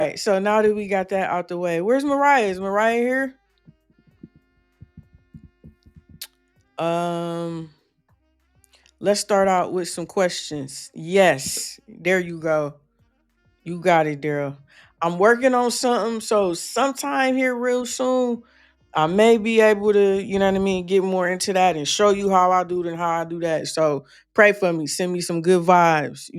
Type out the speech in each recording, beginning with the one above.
right, so now that we got that out the way, where's Mariah? Is Mariah here? Um, let's start out with some questions. Yes, there you go. You got it, Daryl. I'm working on something, so sometime here real soon, I may be able to, you know what I mean, get more into that and show you how I do it and how I do that. So pray for me, send me some good vibes,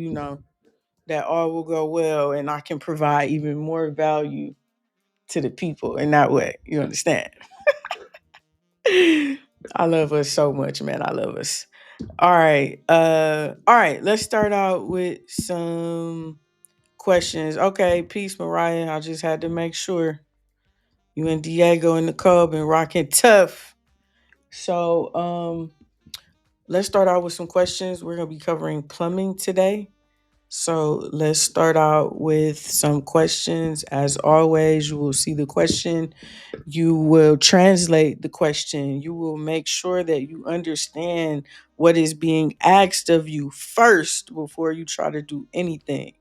that all will go well and I can provide even more value to the people in that way. You understand? I love us so much, man. I love us. All right, let's start out with some questions. Okay, peace, Mariah. I just had to make sure you and Diego and Nicole been rocking tough. So, let's start out with some questions. We're gonna be covering plumbing today. So let's start out with some questions. As always, you will see the question. You will translate the question. You will make sure that you understand what is being asked of you first before you try to do anything.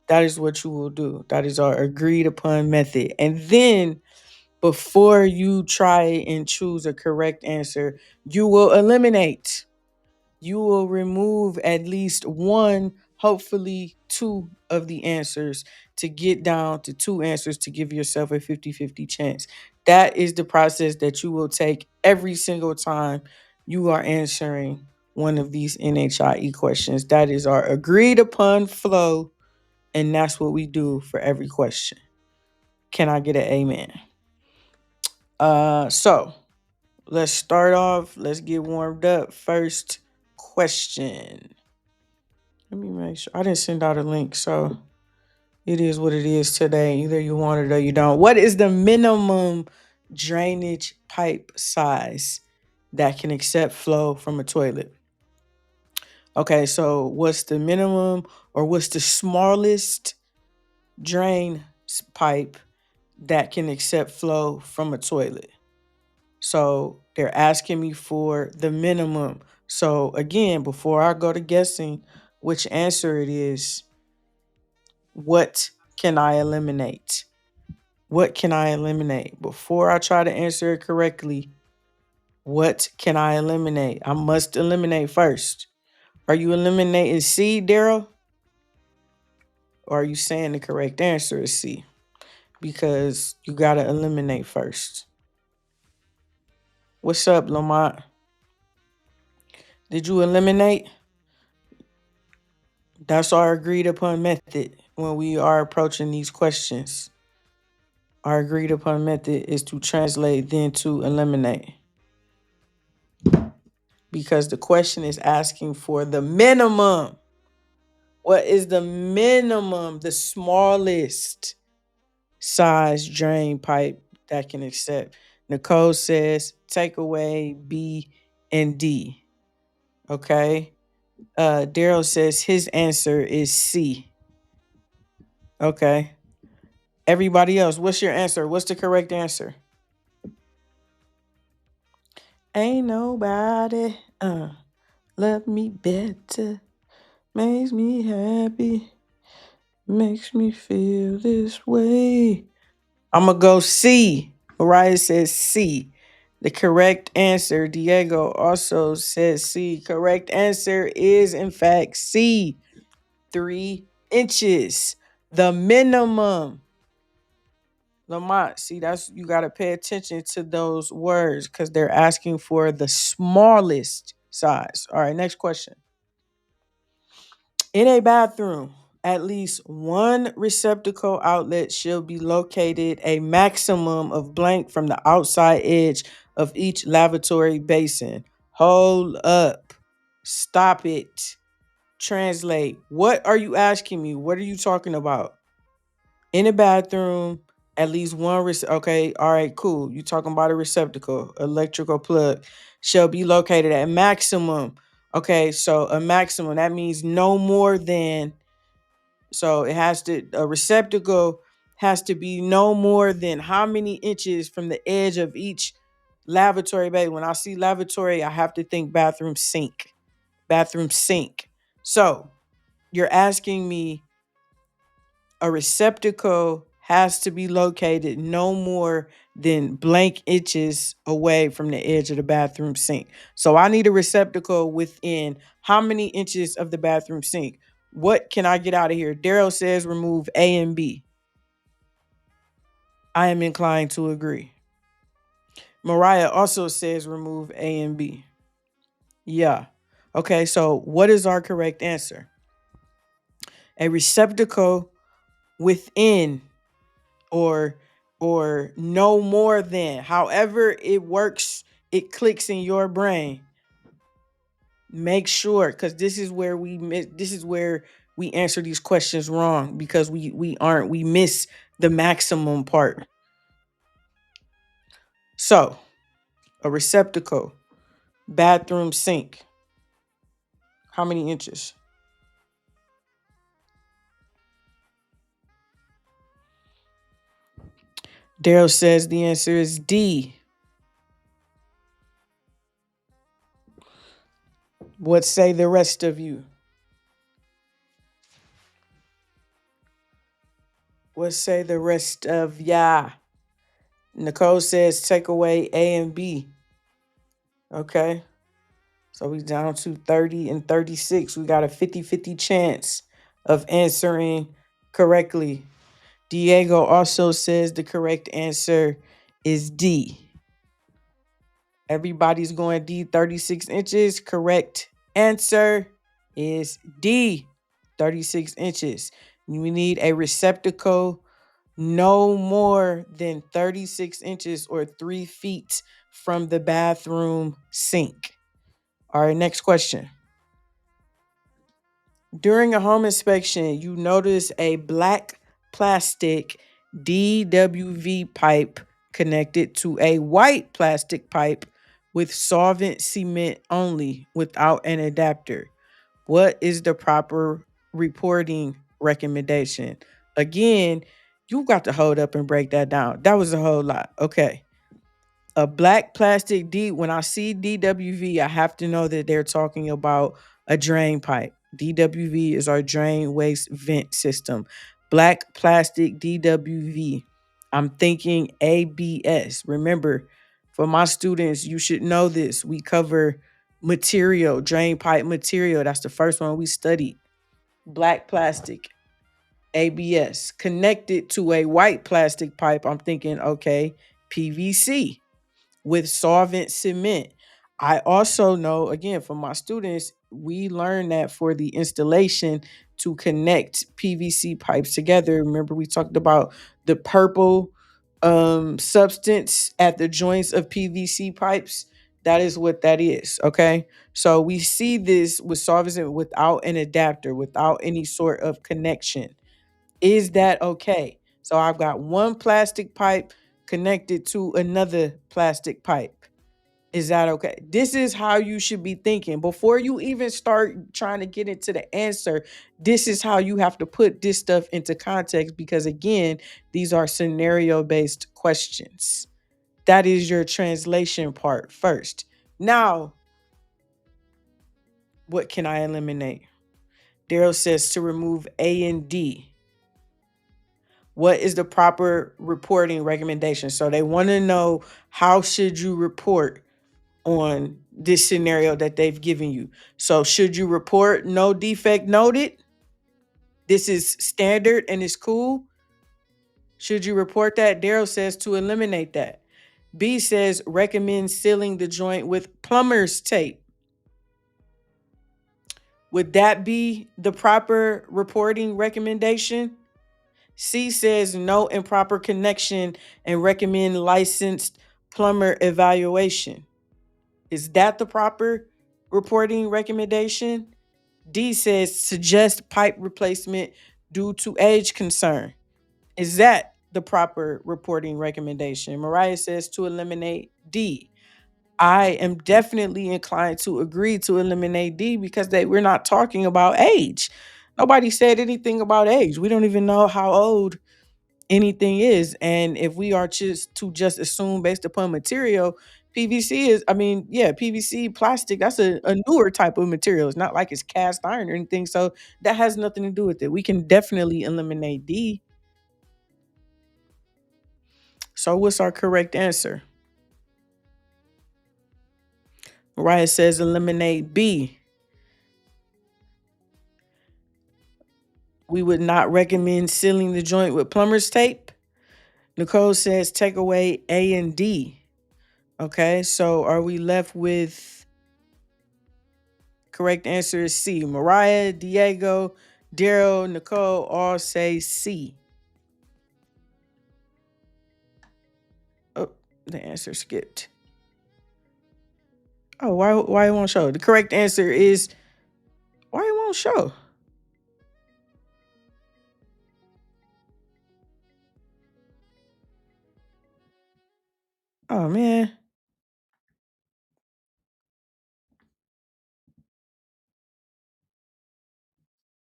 That is what you will do. That is our agreed upon method. And then before you try and choose a correct answer, you will eliminate. You will remove at least one, hopefully two of the answers to get down to two answers to give yourself a 50-50 chance. That is the process that you will take every single time you are answering one of these NHIE questions. That is our agreed upon flow, and that's what we do for every question. Can I get an amen? So let's start off. Let's get warmed up. First question. Let me make sure. I didn't send out a link, so it is what it is today. Either you want it or you don't. What is the minimum drainage pipe size that can accept flow from a toilet? Okay, so what's the minimum or what's the smallest drain pipe that can accept flow from a toilet? So they're asking me for the minimum. So again, before I go to guessing which answer it is, what can I eliminate? What can I eliminate? Before I try to answer it correctly, what can I eliminate? I must eliminate first. Are you eliminating C, Daryl? Or are you saying the correct answer is C? Because you got to eliminate first. What's up, Lamont? Did you eliminate? That's our agreed upon method when we are approaching these questions. Our agreed upon method is to translate, then to eliminate. Because the question is asking for the minimum. What is the minimum, the smallest size drain pipe that can accept? Nicole says take away B and D. Okay. Daryl says his answer is C. Okay. Everybody else, what's your answer? What's the correct answer? Ain't nobody love me better. Makes me happy. Makes me feel this way. I'm going to go C. Mariah says C. The correct answer, Diego also says C. Correct answer is, in fact, C. 3 inches. The minimum. Lamont, see, that's you got to pay attention to those words because they're asking for the smallest size. All right, next question. In a bathroom, at least one receptacle outlet should be located a maximum of blank from the outside edge of each lavatory basin. Hold up. Stop it. Translate. What are you asking me? What are you talking about? In a bathroom, at least one okay, all right, cool. You talking about a receptacle, electrical plug shall be located at maximum. Okay, so a maximum that means no more than, so it has to, a receptacle has to be no more than how many inches from the edge of each lavatory bay. When I see lavatory, I have to think bathroom sink. Bathroom sink. So you're asking me a receptacle has to be located no more than blank inches away from the edge of the bathroom sink. So I need a receptacle within how many inches of the bathroom sink? What can I get out of here? Daryl says remove A and B. I am inclined to agree. Mariah also says remove A and B. Yeah. Okay, so what is our correct answer? A receptacle within or no more than. However it works, it clicks in your brain. Make sure, because this is where we answer these questions wrong because we miss the maximum part. So, a receptacle, bathroom sink. How many inches? Daryl says the answer is D. What say the rest of you? What say the rest of ya? Nicole says take away A and B. Okay. So we down to 30 and 36. We got a 50-50 chance of answering correctly. Diego also says the correct answer is D. Everybody's going D, 36 inches. Correct answer is D, 36 inches. We need a receptacle no more than 36 inches or 3 feet from the bathroom sink. All right, next question. During a home inspection, you notice a black plastic DWV pipe connected to a white plastic pipe with solvent cement only without an adapter. What is the proper reporting recommendation? Again, you got to hold up and break that down. That was a whole lot. Okay. A black plastic D, when I see DWV, I have to know that they're talking about a drain pipe. DWV is our drain waste vent system. Black plastic DWV. I'm thinking ABS. Remember, for my students, you should know this. We cover material, drain pipe material. That's the first one we studied. Black plastic, ABS. Connected to a white plastic pipe, I'm thinking, okay, PVC with solvent cement. I also know, again, from my students, we learn that for the installation to connect PVC pipes together. Remember, we talked about the purple substance at the joints of PVC pipes. That is what that is. Okay. So we see this with solvent without an adapter, without any sort of connection. Is that okay? So I've got one plastic pipe connected to another plastic pipe. Is that okay? This is how you should be thinking. Before you even start trying to get into the answer, this is how you have to put this stuff into context because, again, these are scenario based questions. That is your translation part first. Now, what can I eliminate? Daryl says to remove A and D. What is the proper reporting recommendation? So they want to know, how should you report on this scenario that they've given you? So should you report no defect noted? This is standard and it's cool. Should you report that? Daryl says to eliminate that. B says recommend sealing the joint with plumber's tape. Would that be the proper reporting recommendation? C says no improper connection and recommend licensed plumber evaluation. Is that the proper reporting recommendation? D says suggest pipe replacement due to age concern. Is that the proper reporting recommendation? Mariah says to eliminate D. I am definitely inclined to agree to eliminate D because we're not talking about age. Nobody said anything about age. We don't even know how old anything is. And if we are just assume based upon material, PVC is, I mean, yeah, PVC plastic, that's a newer type of material. It's not like it's cast iron or anything. So that has nothing to do with it. We can definitely eliminate D. So what's our correct answer? Mariah says eliminate B. We would not recommend sealing the joint with plumber's tape. Nicole says take away A and D. Okay, so are we left with correct answer is C. Mariah, Diego, Daryl, Nicole all say C. Oh, the answer skipped. Oh, why it won't show? The correct answer is why it won't show. Oh man.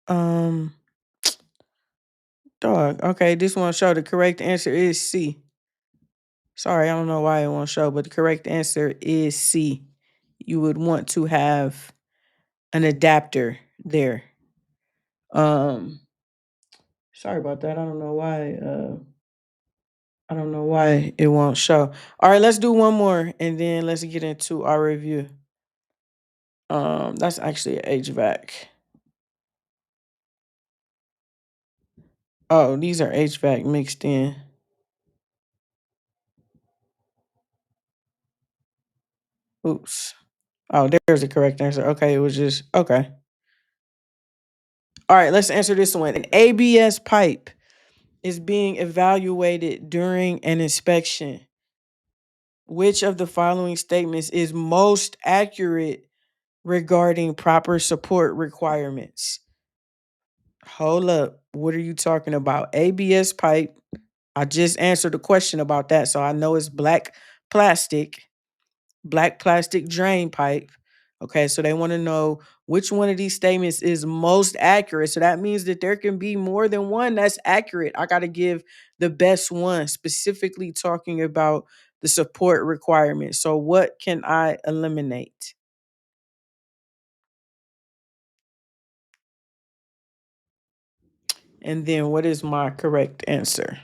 Um Dog. Okay, this won't show. The correct answer is C. Sorry, I don't know why it won't show, but the correct answer is C. You would want to have an adapter there. Um Sorry about that. I don't know why it won't show. All right, let's do one more and then let's get into our review. That's actually an HVAC. Oh, these are HVAC mixed in. Oops. Oh, there's the correct answer. Okay, it was just okay. All right, let's answer this one. An ABS pipe is being evaluated during an inspection. Which of the following statements is most accurate regarding proper support requirements? Hold up. What are you talking about? ABS pipe. I just answered a question about that, so I know it's black plastic drain pipe. Okay, so they want to know which one of these statements is most accurate. So that means that there can be more than one that's accurate. I got to give the best one, specifically talking about the support requirement. So, what can I eliminate? And then, what is my correct answer?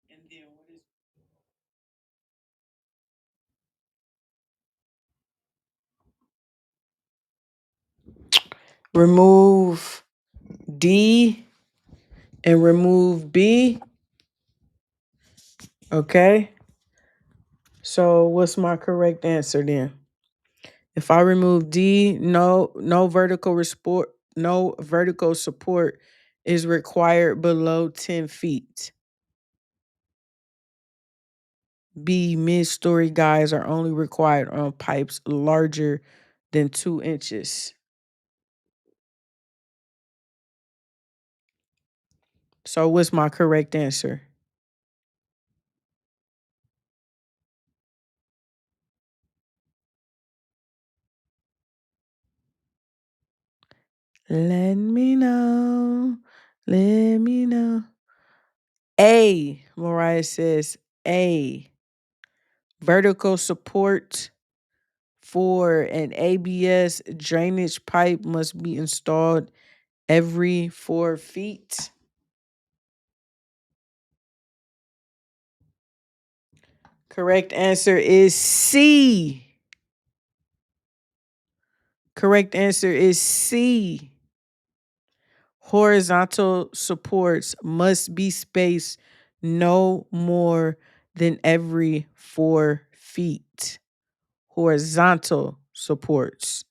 And then, what is remove D and remove B? Okay. So, what's my correct answer then? If I remove D, no vertical support is required below 10 feet. B, mid-story guys are only required on pipes larger than 2 inches. So what's my correct answer? Let me know. Let me know. A, Mariah says A. Vertical support for an ABS drainage pipe must be installed every 4 feet. Correct answer is C. Correct answer is C. Horizontal supports must be spaced no more than every 4 feet. Horizontal supports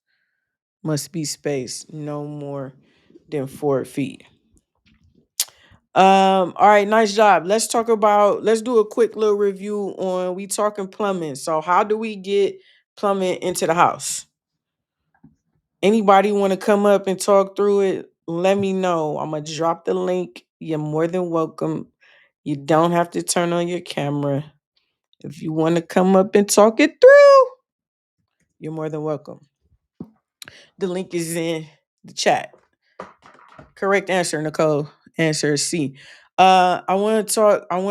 must be spaced no more than 4 feet. All right, nice job. Let's do a quick little review on we talking plumbing. So how do we get plumbing into the house? Anybody want to come up and talk through it? Let me know. I'm gonna drop the link. You're more than welcome. You don't have to turn on your camera. If you want to come up and talk it through, you're more than welcome. The link is in the chat. Correct answer, Nicole. Answer is C. I want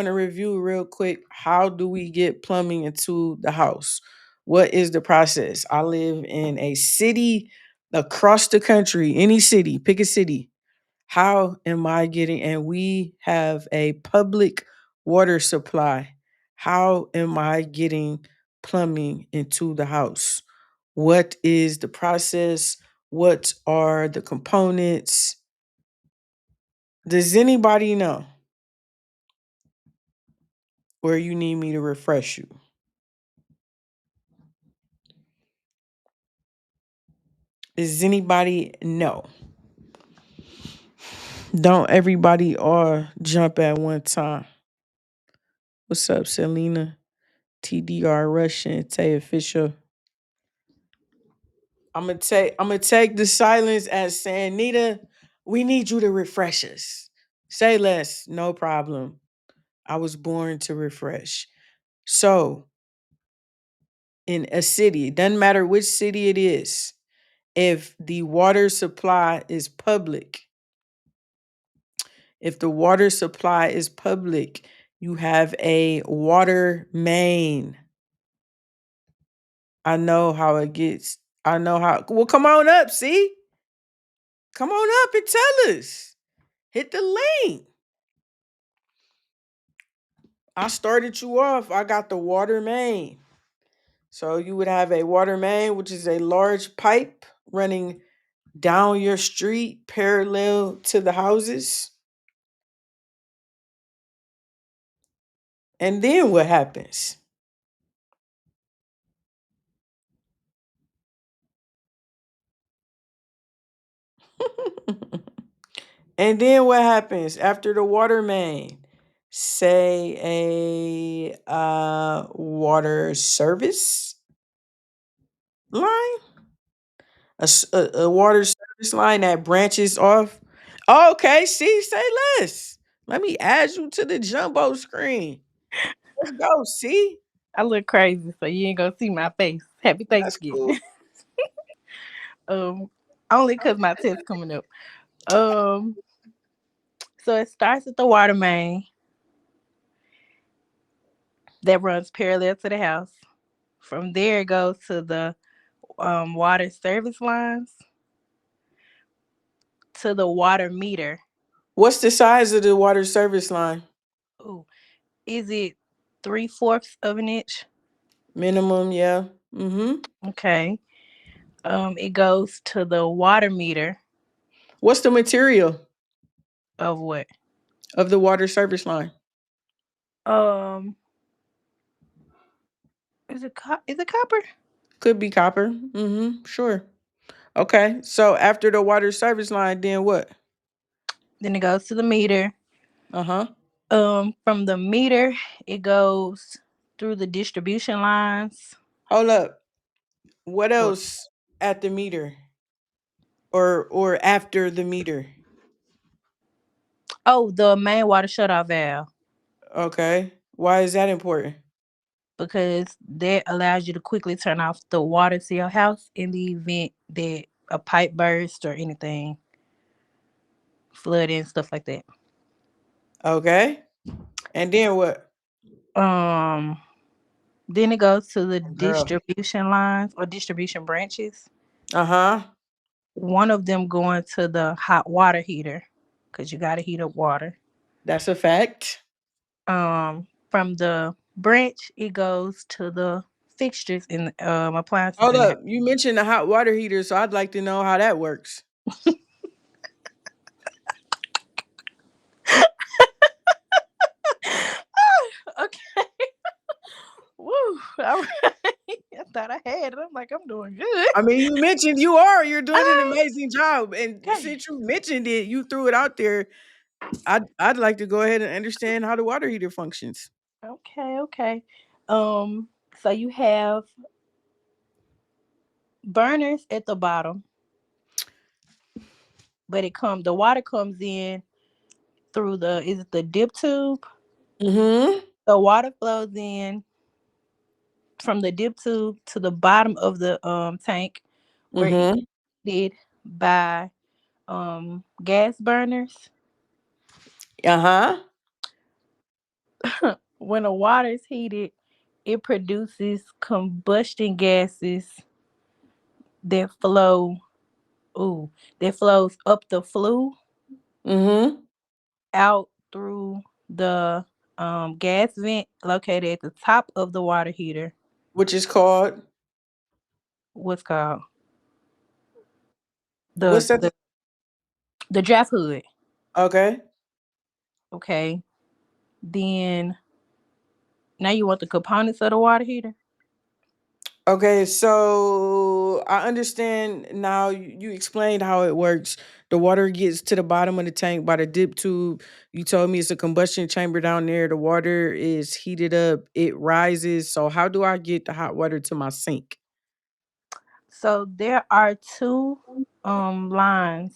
to review real quick. How do we get plumbing into the house? What is the process? I live in a city across the country, any city, pick a city. How am I getting, and we have a public water supply. How am I getting plumbing into the house? What is the process? What are the components? Does anybody know? Or you need me to refresh you? Does anybody know? Don't everybody all jump at one time. What's up, Selena? TDR Russian, Tay Official. I'm gonna take the silence as saying, Nita, we need you to refresh us. Say less, no problem. I was born to refresh. So, in a city, it doesn't matter which city it is, if the water supply is public, if the water supply is public, you have a water main. I know how it gets. I know how. Well, come on up, see? Come on up and tell us. Hit the link. I started you off. I got the water main. So you would have a water main, which is a large pipe running down your street parallel to the houses. And then what happens? And then what happens after the water main? Say a water service line, a water service line that branches off. Okay, see, say less. Let me add you to the jumbo screen. Let's go. See, I look crazy, so you ain't gonna see my face. Happy that's cool. Thanksgiving. um, only cause my test coming up. Um, so it starts at the water main that runs parallel to the house. From there, it goes to the water service lines to the water meter. What's the size of the water service line? Ooh, is it 3/4 of an inch? Minimum, yeah. Mm-hmm. Okay. It goes to the water meter What's the material of what? of the water service line? Um, is it copper? Could be copper. Mm-hmm. Sure. Okay. So after the water service line, then what? Then it goes to the meter. Uh-huh. From the meter, it goes through the distribution lines. Hold up. What What? else at the meter? Or after the meter? Oh, the main water shutoff valve, Okay. Why is that important? because that allows you to quickly turn off the water to your house in the event that a pipe burst or anything, flooding, stuff like that. Okay. And then what? Um, then it goes to the Girl. distribution lines or distribution branches. Uh-huh. One of them going to the hot water heater, because you got to heat up water. That's a fact. From the branch, it goes to the fixtures and appliances Hold in the house. up. You mentioned the hot water heater, so I'd like to know how that works. Okay. Woo. All right. I thought I had it. I'm like, I'm doing good. I mean, you mentioned you are. You're doing an Ah, amazing job. And okay. since you mentioned it, you threw it out there. I'd like to go ahead and understand how the water heater functions. Okay. Okay. So you have burners at the bottom, but the water comes in through the is it the dip tube? Mm-hmm. The water flows in from the dip tube to the bottom of the tank, where it's Mm-hmm. heated by gas burners. Uh-huh. When the water is heated, it produces combustion gases that flow. Ooh, that flows up the flue Mm-hmm. out through the gas vent located at the top of the water heater. Which is called What's called the what's that? the the draft hood. Okay. Okay, then now you want the components of the water heater. Okay, so I understand now. You explained how it works. The water gets to the bottom of the tank by the dip tube. You told me it's a combustion chamber down there. The water is heated up, it rises. So, how do I get the hot water to my sink? So there are two lines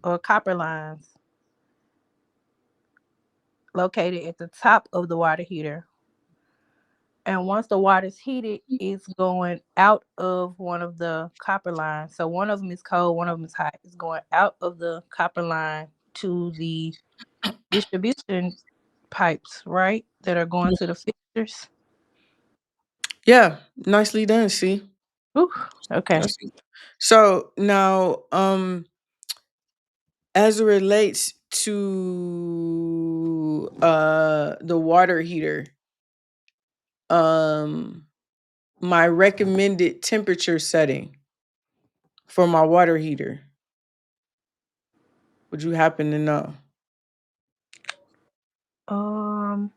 or copper lines located at the top of the water heater. And once the water's heated, it's going out of one of the copper lines. So one of them is cold, one of them is hot. It's going out of the copper line to the distribution pipes, right? That are going to the fixtures. Yeah, nicely done. See, Ooh, okay. That's- so now, as it relates to the water heater, um my recommended temperature setting for my water heater, would you happen to know? Um,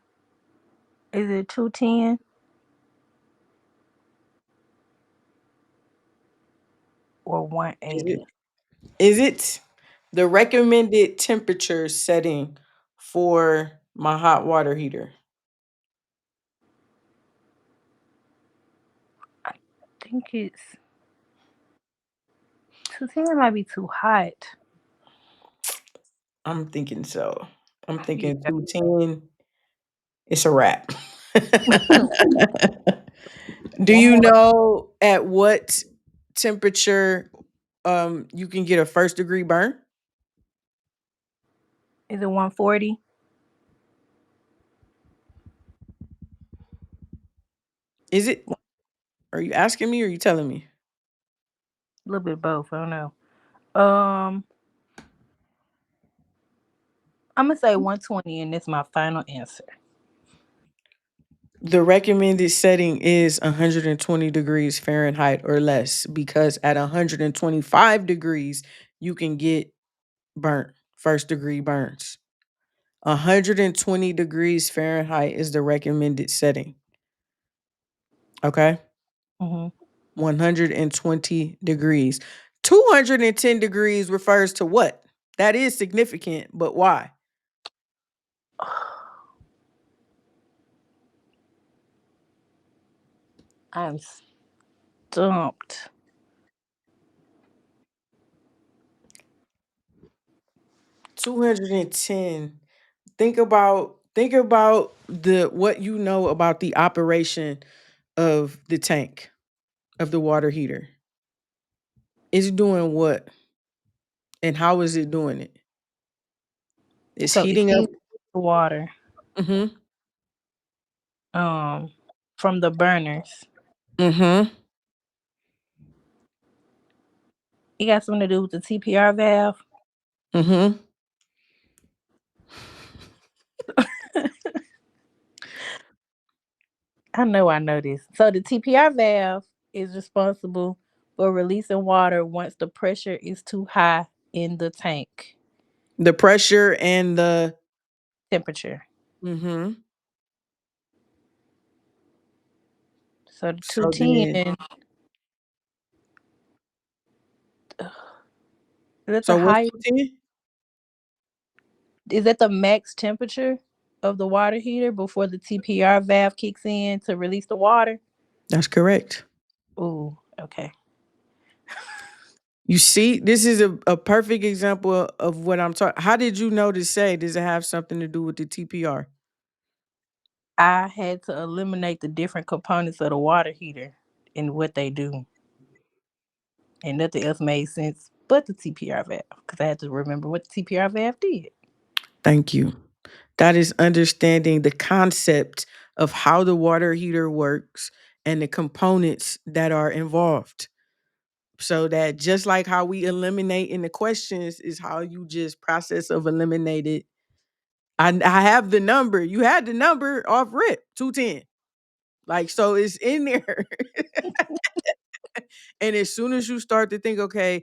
is it 210 or Is 180? it is it the recommended temperature setting for my hot water heater? I think it's 210 might be too hot. I'm thinking so. I'm thinking Yeah. 210. It's a wrap. Do One you more. know at what temperature you can get a first degree burn? Is it 140? Is it? Are you asking me or are you telling me? A little bit of both. I don't know. Um, I'm gonna say 120, and that's my final answer. The recommended setting is 120 degrees Fahrenheit or less because at 125 degrees, you can get burnt, first degree burns. 120 degrees Fahrenheit is the recommended setting. Okay. Hmm. 120 degrees. 210 degrees refers to what? That is significant, but why? I'm stumped. 210. Think about the what you know about the operation of the tank of the water heater. It's doing what and how is it doing it? It's So it's heating up. heating the water Mhm. um from the burners. Mhm. It got something to do with the TPR valve. Mhm. I know this. So the TPR valve is responsible for releasing water once the pressure is too high in the tank. The pressure and the Temperature. mhm. So the So then 210, is that the so what's high? 210? Is that the max temperature of the water heater before the TPR valve kicks in to release the water? That's correct. Ooh, okay. You see, this is a perfect example of what I'm talking. How did you know to say? Does it have something to do with the TPR? I had to eliminate the different components of the water heater and what they do, and nothing else made sense. but the TPR valve because I had to remember what the TPR valve did. Thank you. That is understanding the concept of how the water heater works and the components that are involved. So that just like how we eliminate in the questions is how you just process of eliminated. I have the number. You had the number off rip 210. Like so it's in there. And as soon as you start to think, okay,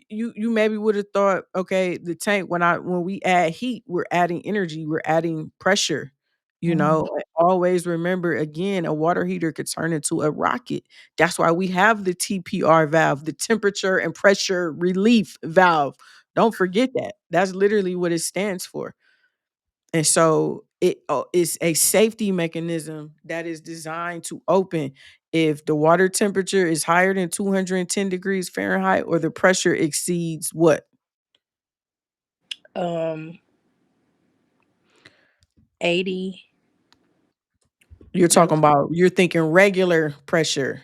you maybe would have thought, okay, the tank when we add heat, we're adding energy, we're adding pressure. You Mhm. know, always remember again, a water heater could turn into a rocket. That's why we have the TPR valve, the temperature and pressure relief valve. Don't forget that. That's literally what it stands for. And so it's a safety mechanism that is designed to open if the water temperature is higher than 210 degrees Fahrenheit or the pressure exceeds what? Um, 80. You're No, talking about you're thinking regular pressure.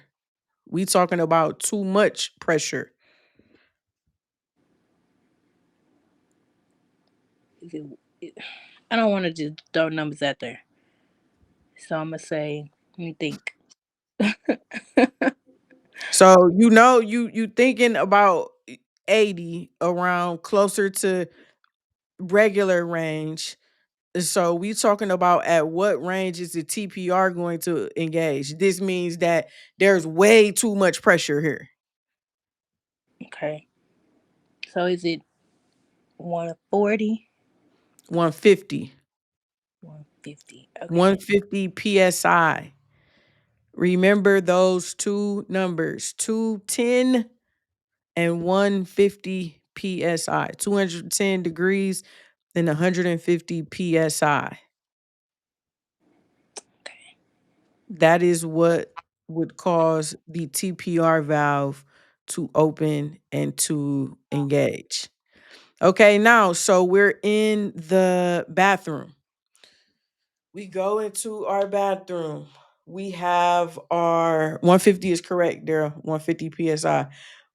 We talking about too much pressure. is it, I don't want to just throw numbers out there, so I'm gonna say. Let me think. So you thinking about 80 around closer to regular range. So we talking about at what range is the TPR going to engage? This means that there's way too much pressure here. Okay, so is it 140? 150. 150. Okay. 150 PSI. Remember those two numbers, 210 and 150 PSI. 210 degrees and 150 PSI. Okay. That is what would cause the TPR valve to open and to engage. Okay, now, so we're in the bathroom. We go into our bathroom. We have our 150 is correct, Daryl, 150 PSI.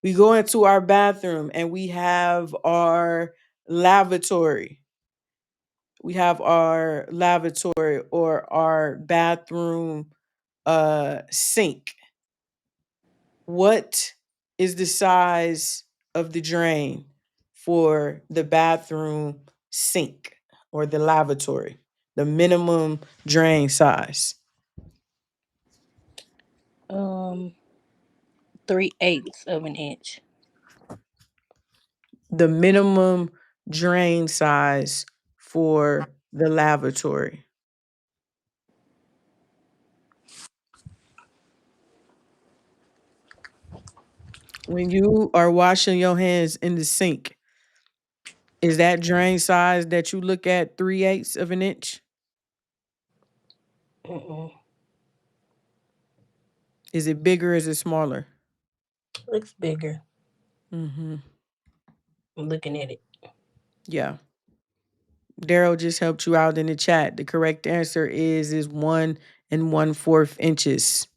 We go into our bathroom and we have our lavatory. We have our lavatory or our bathroom sink. What is the size of the drain for the bathroom sink or the lavatory? The minimum drain size. Um, 3/8 of an inch. The minimum drain size for the lavatory. When you are washing your hands in the sink, is that drain size that you look at 3/8 of an inch? Mm-mm. Is it bigger? Is it smaller? Looks bigger. Hmm. I'm looking at it. Yeah. Daryl just helped you out in the chat. The correct answer is 1 and 1/4 inches.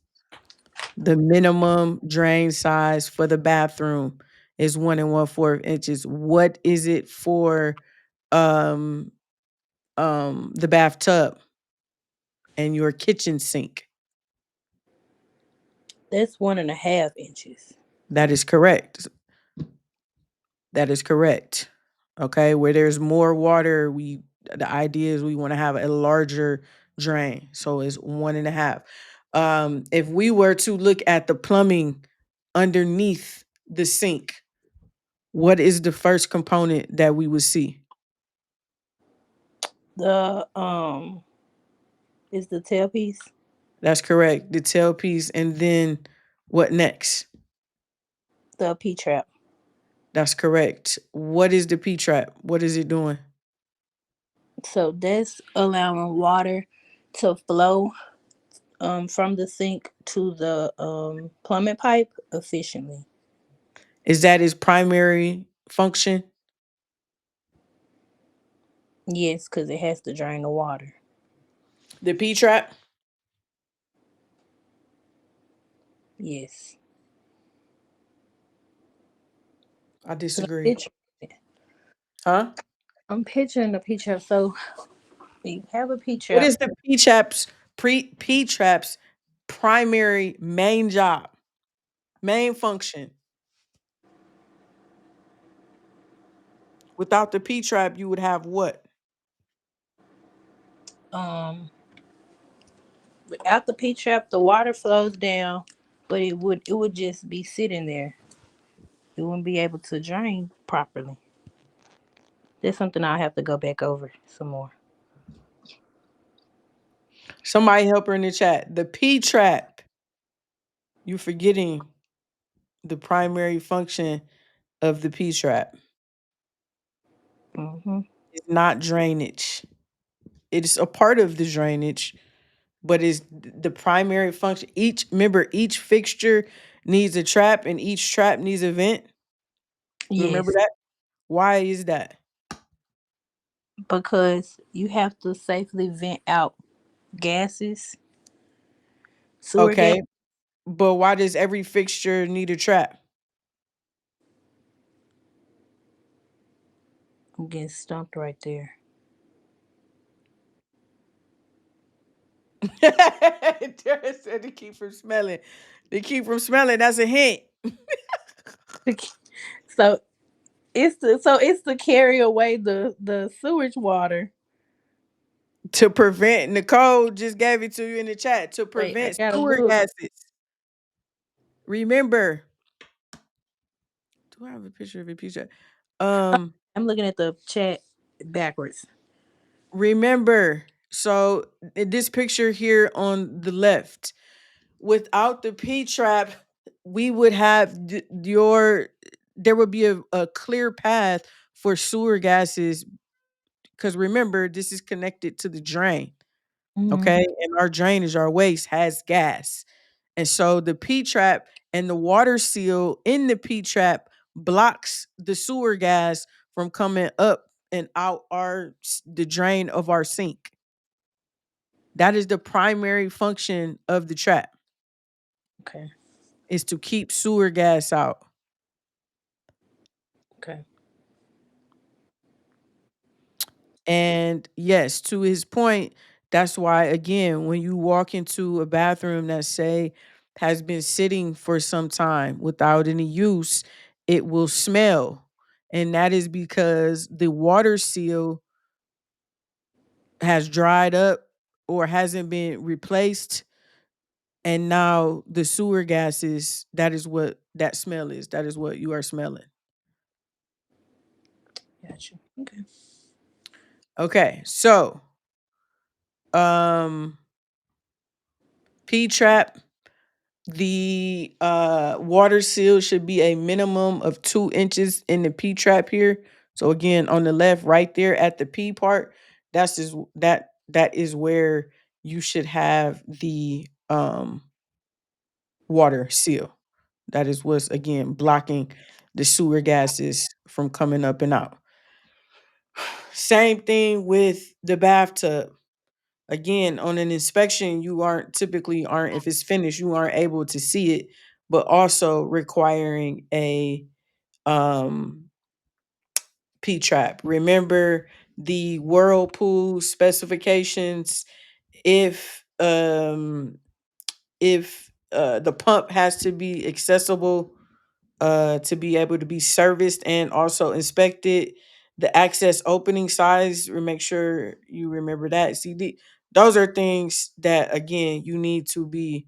The minimum drain size for the bathroom is 1 and 1/4 inches. What is it for um the bathtub and your kitchen sink? That's 1.5 inches. That is correct. That is correct. Okay, where there's more water, the idea is we want to have a larger drain. So it's 1.5. If we were to look at the plumbing underneath the sink, what is the first component that we would see? The is the tailpiece. That's correct. The tailpiece, and then what next? The P trap. That's correct. What is the P trap? What is it doing? So that's allowing water to flow from the sink to the plumbing pipe efficiently. Is that its primary function? Yes, because it has to drain the water. The P trap? Yes. I Cause disagree. it. Huh? I'm picturing the picture. So you have a P What trap. is the P trap's primary main job, main function? Without the P trap, you would have what? Um, Without the P trap, the water flows down, but it would just be sitting there. It wouldn't be able to drain properly. That's something I'll have to go back over some more. Somebody help her in the chat. The P trap. You forgetting the primary function of the P trap. Hmm. It's not drainage. It is a part of the drainage, but is the primary function. Each fixture needs a trap, and each trap needs a vent. Remember Yes, that? Why is that? because you have to safely vent out gases, sewer gas. Okay, but why does every fixture need a trap? I'm getting stumped right there. Tara said to keep from smelling. To keep from smelling, that's a hint. So it's to carry away the sewage water. To prevent, Nicole just gave it to you in the chat. To Wait, I prevent gotta sewer look. gases. Remember, do I have a picture of a pizza? Um, I'm looking at the chat backwards. remember. So in this picture here on the left, without the P trap, we would have there would be a clear path for sewer gases because remember this is connected to the drain. Hmm. Okay, and our drainage, our waste has gas. And so the P trap and the water seal in the P trap blocks the sewer gas from coming up and out the drain of our sink. That is the primary function of the trap, Okay. is to keep sewer gas out. Okay. And yes, to his point, that's why again, when you walk into a bathroom that say has been sitting for some time without any use, it will smell. And that is because the water seal has dried up or hasn't been replaced. And now the sewer gases, that is what that smell is. That is what you are smelling. Gotcha. Okay. Okay. So, um, P trap. The water seal should be a minimum of 2 inches in the P trap here. So again, on the left, right there at the P part, that is where you should have the water seal. That is what's again blocking the sewer gases from coming up and out. Same thing with the bathtub. Again, on an inspection, you aren't if it's finished, you aren't able to see it, but also requiring a um P trap. Remember the whirlpool specifications. If the pump has to be accessible to be able to be serviced and also inspected, the access opening size, make sure you remember that. See, those are things that again you need to be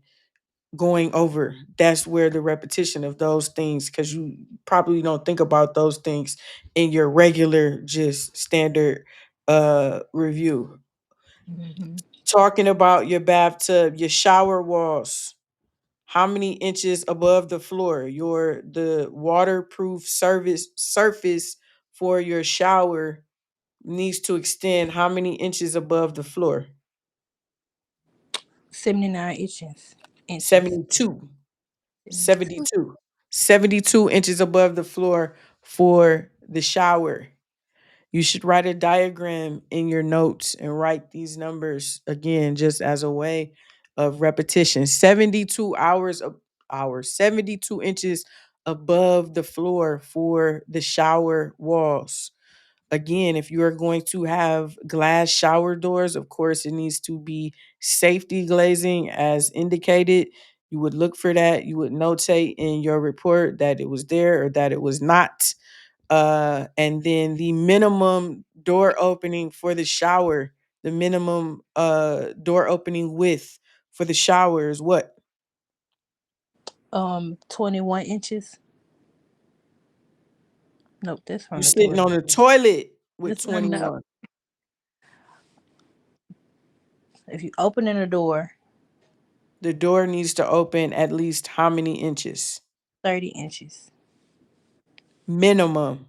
going over. That's where the repetition of those things, because you probably don't think about those things in your regular, just standard review. Hmm. Talking about your bathtub, your shower walls, how many inches above the floor, the waterproof service surface for your shower needs to extend how many inches above the floor? 79 inches. Inches. 72. 72. 72. 72 inches above the floor for the shower. You should write a diagram in your notes and write these numbers again just as a way of repetition. 72 72 inches above the floor for the shower walls. Again, if you are going to have glass shower doors, of course, it needs to be safety glazing as indicated. You would look for that. You would notate in your report that it was there or that it was not. And then the minimum door opening for the shower, the minimum door opening width for the shower is what? 21 inches. Nope, that's You from the sitting toilet. on the toilet with This one, no. 21. If you open in a door, The door needs to open at least how many inches? 30 inches. Minimum.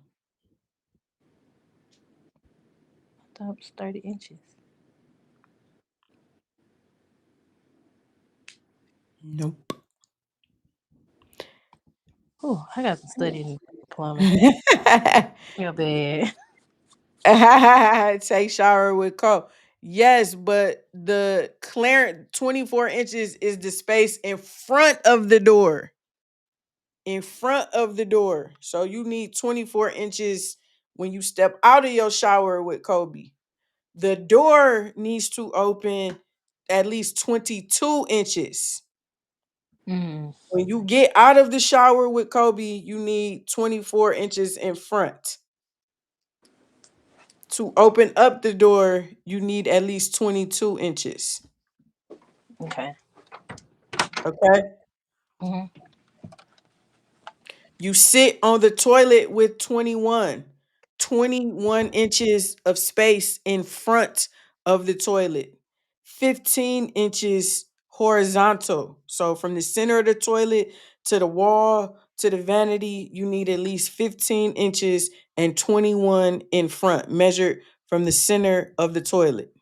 I thought it was 30 inches. Nope. Oh, I got some study in plumbing. Real bad. Take shower with cold. Yes, but the clearance 24 inches is the space in front of the door. In front of the door. So you need 24 inches when you step out of your shower with Kobe. The door needs to open at least 22 inches. Mm, When you get out of the shower with Kobe, you need 24 inches in front. To open up the door, you need at least 22 inches. okay. Okay. Hmm. You sit on the toilet with 21 inches of space in front of the toilet, 15 inches horizontal. So from the center of the toilet to the wall to the vanity, you need at least 15 inches and 21 in front, measured from the center of the toilet.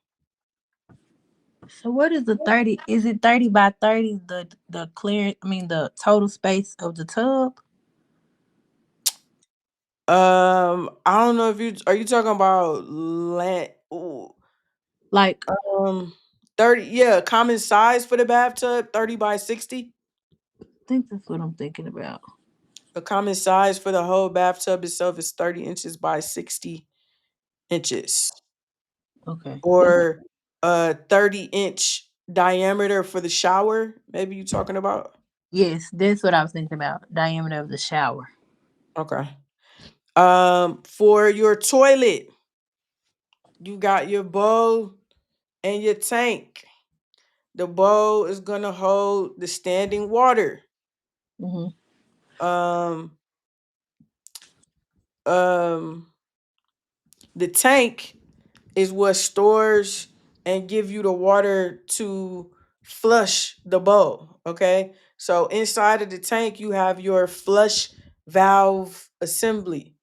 So what is the 30? Is it 30 by 30 the clear I mean the total space of the tub? I don't know if you are you talking about land. Ooh, Like um, 30, yeah, common size for the bathtub, 30 by 60. I think that's what I'm thinking about. The common size for the whole bathtub itself is 30 inches by 60 inches. Okay. Or 30-inch diameter for the shower, maybe you talking about? Yes, that's what I was thinking about. Diameter of the shower. Okay. For your toilet, you got your bowl and your tank. The bowl is gonna hold the standing water. Hmm. Um, um, the tank is what stores and give you the water to flush the bowl. Okay, so inside of the tank you have your flush valve assembly.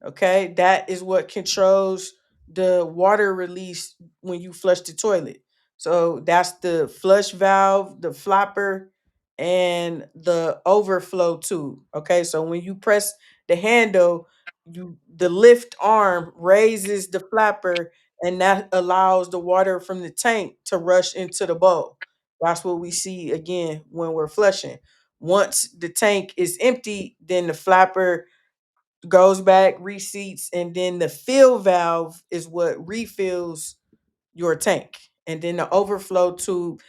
Okay, that is what controls the water release when you flush the toilet. So that's the flush valve, the flapper, and the overflow tube. Okay, so when you press the handle, the lift arm raises the flapper, and that allows the water from the tank to rush into the bowl. That's what we see again when we're flushing. Once the tank is empty, then the flapper goes back, reseats, and then the fill valve is what refills your tank. And then the overflow tube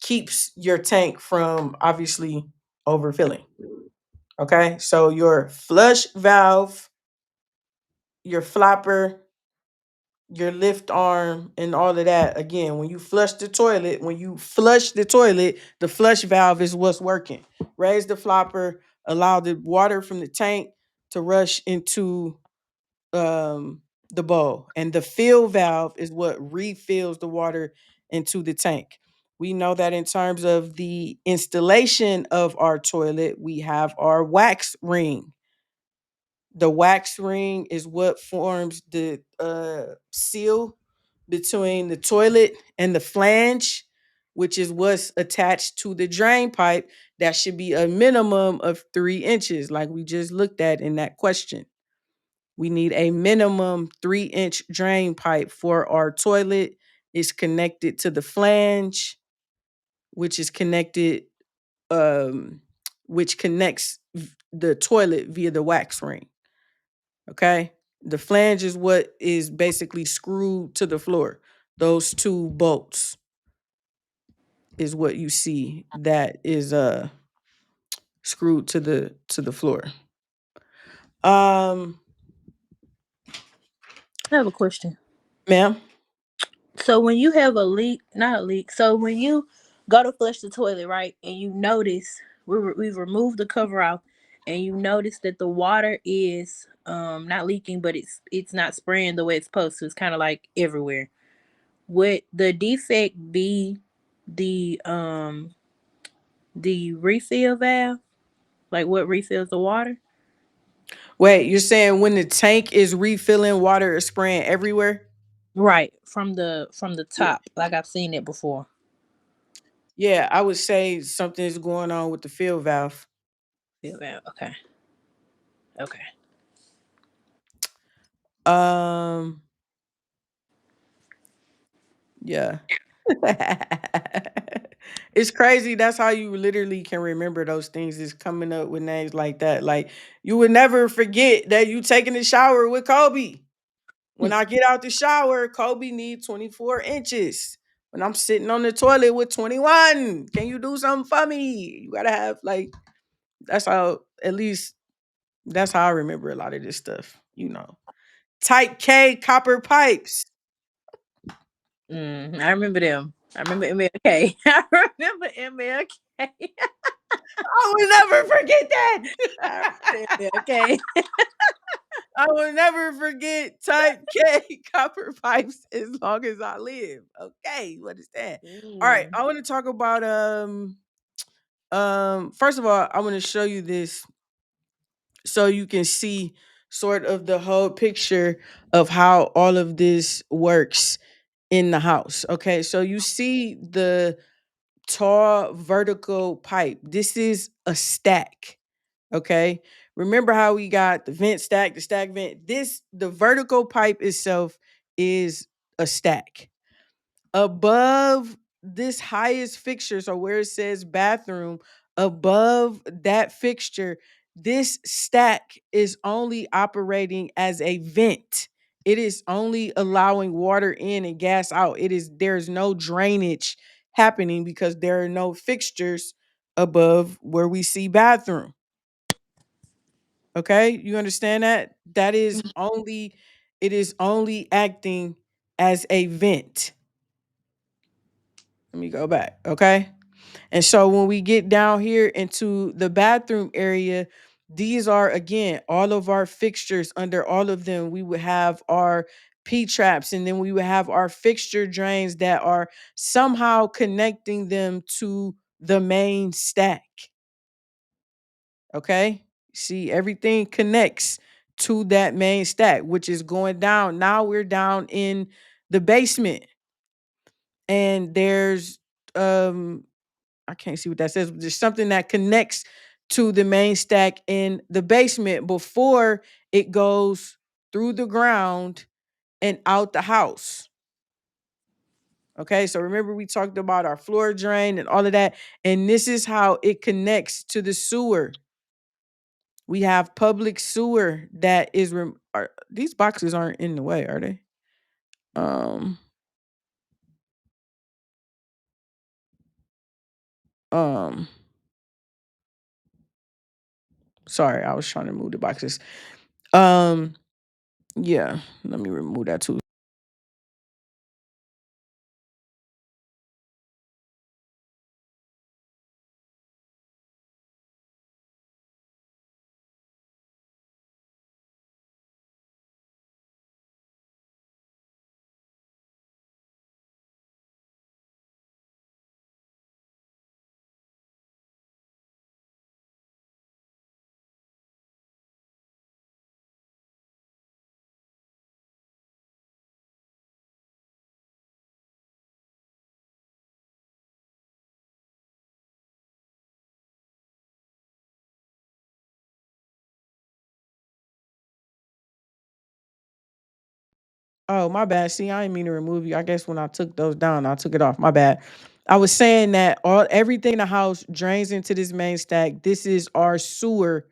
keeps your tank from obviously overfilling. Okay. So your flush valve, your flapper, your lift arm, and all of that. Again, when you flush the toilet, the flush valve is what's working. Raise the flapper, allow the water from the tank to rush into um the bowl, and the fill valve is what refills the water into the tank. We know that in terms of the installation of our toilet, we have our wax ring. The wax ring is what forms the seal between the toilet and the flange, which is what's attached to the drain pipe. That should be a minimum of 3 inches, like we just looked at in that question. We need a minimum 3-inch drain pipe for our toilet. It's connected to the flange, which is connected, um, which connects the toilet via the wax ring. Okay. The flange is what is basically screwed to the floor. Those two bolts is what you see that is screwed to the floor. Um, I have a question. ma'am. So when you have a leak, not a leak. So when you go to flush the toilet, right, and you notice we've removed the cover off, and you notice that the water is not leaking, but it's not spraying the way it's supposed to. It's kind of like everywhere. Would the defect be the refill valve? Like what refills the water? Wait, you're saying when the tank is refilling, water is spraying everywhere? Right, from the Yeah. top. Like I've seen it before. Yeah, I would say something's going on with the fill valve. Refill valve. Okay. Okay. Um, yeah. It's crazy. That's how you literally can remember those things is coming up with names like that. Like you would never forget that you taking a shower with Kobe. When I get out the shower, Kobe need 24 inches. When I'm sitting on the toilet with 21, can you do something for me? You gotta have like that's how at least that's how I remember a lot of this stuff, you know. Type K copper pipes. I remember them. I remember MLK. I remember MLK. I will never forget that. I remember MLK. I will never forget type K copper pipes as long as I live. Okay, you understand? All right, Mm. I want to talk about first of all, I want to show you this so you can see sort of the whole picture of how all of this works in the house. Okay, so you see the tall vertical pipe. This is a stack. Okay. Remember how we got the vent stack, the stack vent? The vertical pipe itself is a stack. Above this highest fixture, so where it says bathroom, above that fixture, this stack is only operating as a vent. It is only allowing water in and gas out. There's no drainage happening because there are no fixtures above where we see bathroom. Okay? You understand that? It is only acting as a vent. Let me go back. Okay. And so when we get down here into the bathroom area, these are again all of our fixtures. Under all of them, we would have our P traps, and then we would have our fixture drains that are somehow connecting them to the main stack. Okay. See, everything connects to that main stack, which is going down. Now we're down in the basement, and there's I can't see what that says, but there's something that connects to the main stack in the basement before it goes through the ground and out the house. Okay, so remember we talked about our floor drain and all of that, and this is how it connects to the sewer. We have public sewer that is these boxes aren't in the way, are they? Um, um, sorry, I was trying to move the boxes. Um, yeah, let me remove that too. Oh, my bad. See, I didn't mean to remove you. I guess when I took those down, I took it off. My bad. I was saying that everything in the house drains into this main stack. This is our sewer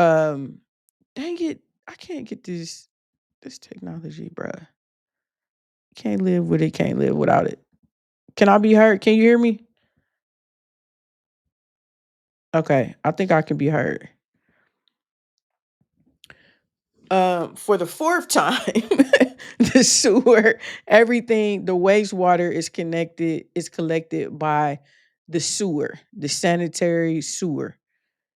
Um, dang it, I can't get this technology, bruh. Can't live with it. Can't live without it. Can I be heard? Can you hear me? Okay, I think I can be heard. For the fourth time, the sewer, everything, the wastewater is collected by the sewer, the sanitary sewer.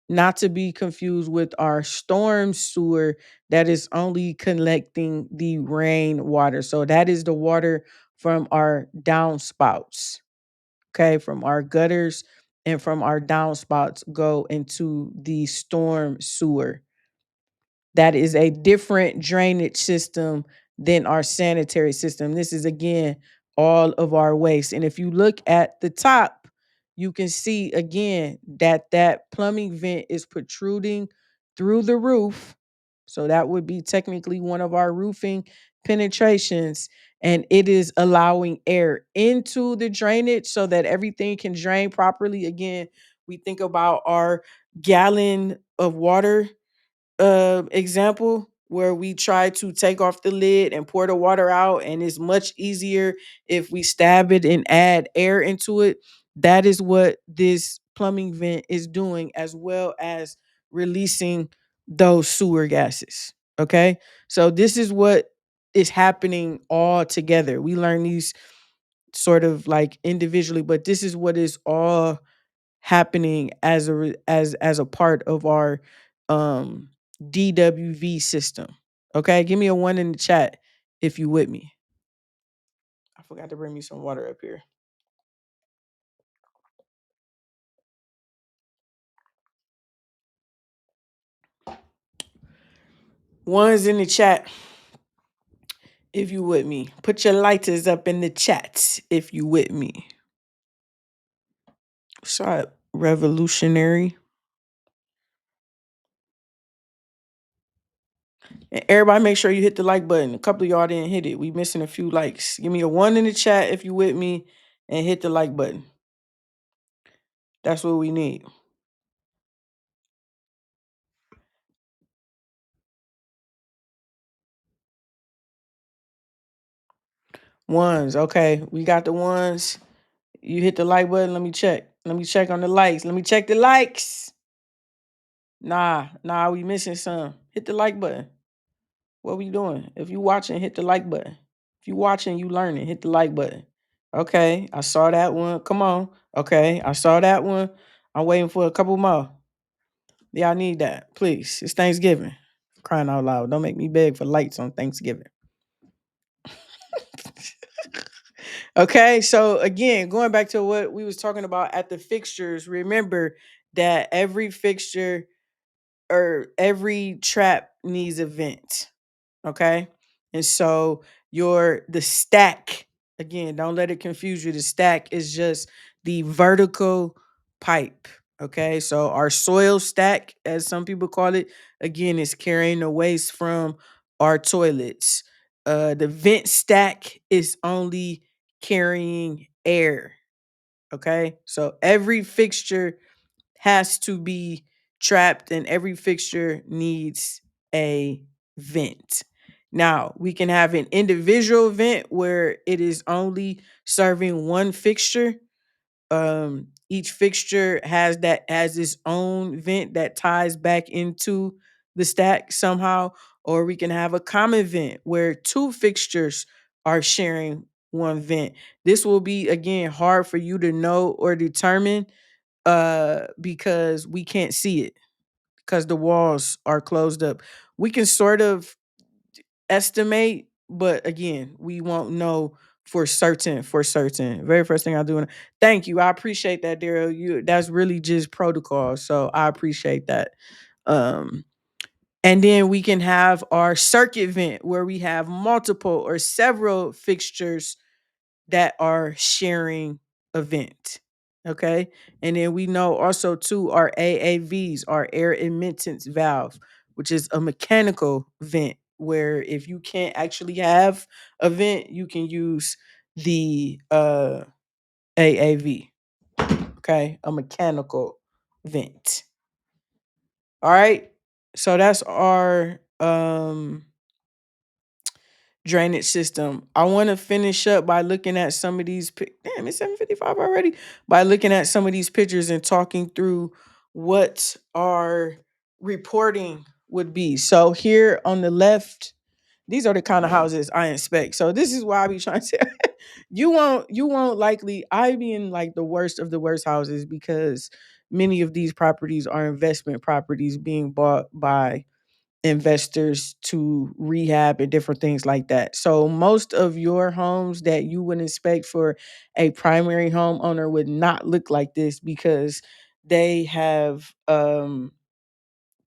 Not to be confused with our storm sewer that is only collecting the rain water. So that is the water from our downspouts. Okay, from our gutters and from our downspouts go into the storm sewer. That is a different drainage system than our sanitary system. This is again all of our waste. And if you look at the top, you can see again that that plumbing vent is protruding through the roof. So that would be technically one of our roofing penetrations, and it is allowing air into the drainage so that everything can drain properly. Again, we think about our gallon of water example where we try to take off the lid and pour the water out, and it's much easier if we stab it and add air into it. That is what this plumbing vent is doing, as well as releasing those sewer gases. Okay, so this is what is happening all together. We learn these sort of like individually, but this is what is all happening as as a part of our um DWV system. Okay, give me a one in the chat if you with me. I forgot to bring me some water up here. One's in the chat if you with me. Put your lighters up in the chat if you with me. Sorry, revolutionary. And everybody make sure you hit the like button. A couple of y'all didn't hit it. We missing a few likes. Give me a one in the chat if you with me and hit the like button. That's what we need. Ones. Okay. We got the ones. You hit the like button. Let me check. Let me check on the likes. Let me check the likes. Nah, we missing some. Hit the like button. What we doing? If you watching, hit the like button. If you watching, you learning, hit the like button. Okay, I saw that one. Come on. Okay, I saw that one. I'm waiting for a couple more. Yeah, I need that. Please. It's Thanksgiving. Crying out loud. Don't make me beg for lights on Thanksgiving. Okay, so again, going back to what we was talking about at the fixtures, remember that every fixture or every trap needs a vent. Okay. And so the stack, again, don't let it confuse you. The stack is just the vertical pipe. Okay. So our soil stack, as some people call it, again, is carrying the waste from our toilets. The vent stack is only carrying air. Okay. So every fixture has to be trapped and every fixture needs a vent. Now, we can have an individual vent where it is only serving one fixture. Each fixture has its own vent that ties back into the stack somehow, or we can have a common vent where two fixtures are sharing one vent. This will be again hard for you to know or determine because we can't see it because the walls are closed up. We can sort of estimate, but again, we won't know for certain. For certain, very first thing I do. Thank you, I appreciate that, Daryl. You That's really just protocol, so I appreciate that. Um, and then we can have our circuit vent where we have multiple or several fixtures that are sharing event. Okay. And then we know also too our AAVs, our air admittance valve, which is a mechanical vent where if you can't actually have a vent, you can use the AAV. Okay. A mechanical vent. All right. So that's our drainage system. I want to finish up by looking at some of these damn, it's 7:55 already. By looking at some of these pictures and talking through what our reporting would be. So here on the left, these are the kind of houses I inspect. So this is why I be trying to say you won't likely I be in like the worst of the worst houses because many of these properties are investment properties being bought by investors to rehab and different things like that. So most of your homes that you would inspect for a primary homeowner would not look like this because they have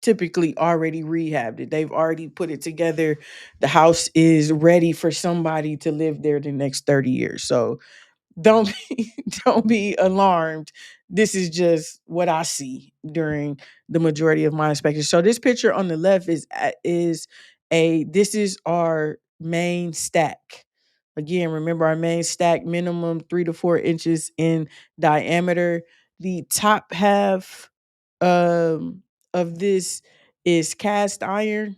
typically already rehabbed it. They've already put it together. The house is ready for somebody to live there the next 30 years. So don't be don't be alarmed. This is just what I see during the majority of my inspections. So this picture on the left is this is our main stack. Again, remember our main stack minimum 3 to 4 inches in diameter. The top half of this is cast iron,